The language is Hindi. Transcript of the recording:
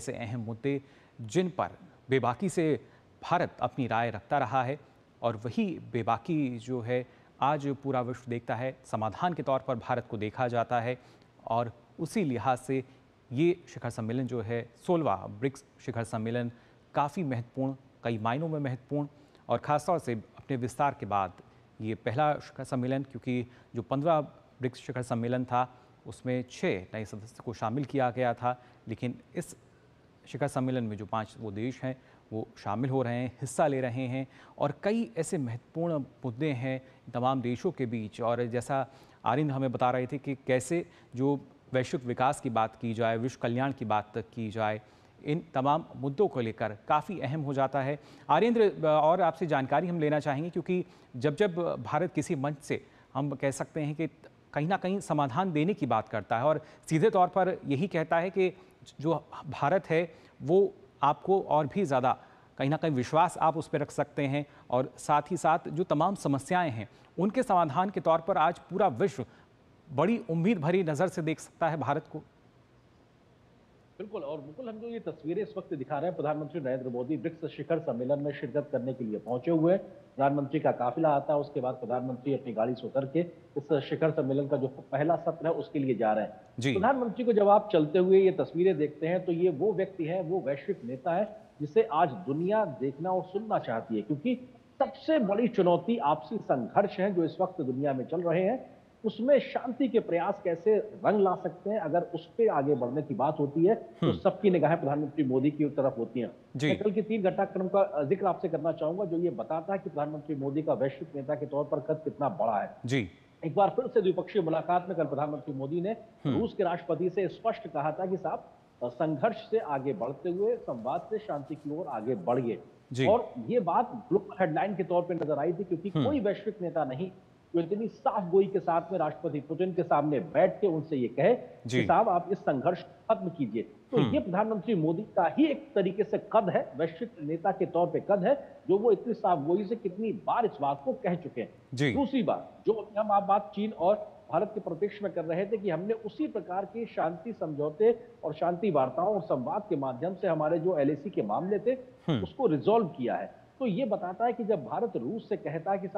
ऐसे अहम मुद्दे जिन पर बेबाकी से भारत अपनी राय रखता रहा है और वही बेबाकी जो है आज पूरा विश्व देखता है, समाधान के तौर पर भारत को देखा जाता है। और उसी लिहाज से ये शिखर सम्मेलन जो है 16वां ब्रिक्स शिखर सम्मेलन काफ़ी महत्वपूर्ण, कई मायनों में महत्वपूर्ण और ख़ासतौर से अपने विस्तार के बाद ये पहला शिखर सम्मेलन, क्योंकि जो 15 ब्रिक्स शिखर सम्मेलन था उसमें 6 नए सदस्य को शामिल किया गया था, लेकिन इस शिखर सम्मेलन में जो 5 वो देश हैं वो शामिल हो रहे हैं, हिस्सा ले रहे हैं और कई ऐसे महत्वपूर्ण मुद्दे हैं तमाम देशों के बीच। और जैसा आरिंद हमें बता रहे थे कि कैसे जो वैश्विक विकास की बात की जाए, विश्व कल्याण की बात की जाए, इन तमाम मुद्दों को लेकर काफ़ी अहम हो जाता है। आरिंद्र, और आपसे जानकारी हम लेना चाहेंगे क्योंकि जब जब भारत किसी मंच से हम कह सकते हैं कि कहीं ना कहीं समाधान देने की बात करता है और सीधे तौर पर यही कहता है कि जो भारत है वो आपको और भी ज़्यादा कहीं ना कहीं विश्वास आप उस पर रख सकते हैं और साथ ही साथ जो तमाम समस्याएं हैं उनके समाधान के तौर पर आज पूरा विश्व बड़ी उम्मीद भरी नज़र से देख सकता है भारत को। बिल्कुल। और मुकुल, हम जो ये तस्वीरें इस वक्त दिखा रहे हैं, प्रधानमंत्री नरेंद्र मोदी ब्रिक्स शिखर सम्मेलन में शिरकत करने के लिए पहुंचे हुए हैं। प्रधानमंत्री का काफिला आता है, उसके बाद प्रधानमंत्री अपनी गाड़ी से उतर के इस शिखर सम्मेलन का जो पहला सत्र है उसके लिए जा रहे हैं। जी। प्रधानमंत्री को जब आप चलते हुए ये तस्वीरें देखते हैं तो ये वो व्यक्ति है, वो वैश्विक नेता है जिसे आज दुनिया देखना और सुनना चाहती है, क्योंकि सबसे बड़ी चुनौती आपसी संघर्ष है जो इस वक्त दुनिया में चल रहे हैं, उसमें शांति के प्रयास कैसे रंग ला सकते हैं। अगर उस पे आगे बढ़ने की बात होती है तो सबकी निगाहें प्रधानमंत्री मोदी की तरफ होती हैं। जी। मैं कल के 3 घटनाक्रम का जिक्र आपसे करना चाहूंगा जो ये बताता है कि प्रधानमंत्री मोदी का वैश्विक नेता के तौर पर कद कितना बड़ा है। जी। एक बार फिर से द्विपक्षीय मुलाकात में कल प्रधानमंत्री मोदी ने हम्म। रूस के राष्ट्रपति से स्पष्ट कहा था कि साहब, संघर्ष से आगे बढ़ते हुए संवाद से शांति की ओर आगे बढ़िए। जी। और ये बात ग्लोबल हेडलाइन के तौर पे नजर आई थी, क्योंकि हम्म। कोई वैश्विक नेता नहीं जो इतनी साफ गोई के साथ में राष्ट्रपति पुतिन के सामने बैठ के उनसे ये कहे कि जी। साहब आप इस संघर्ष को खत्म कीजिए। तो ये प्रधानमंत्री मोदी का ही एक तरीके से कद है, वैश्विक नेता के तौर पे कद है, जो वो इतनी साफ गोई से कितनी बार इस बात को कह चुके हैं। जी। दूसरी बात जो अभी हम आप बात चीन और भारत के परिप्रेक्ष्य में कर रहे थे कि हमने उसी प्रकार के शांति समझौते और शांति वार्ताओं और संवाद के माध्यम से हमारे जो एलएसी के मामले थे उसको रिजॉल्व किया है। तो ये बताता है कि जब भारत रूस से कहता है कि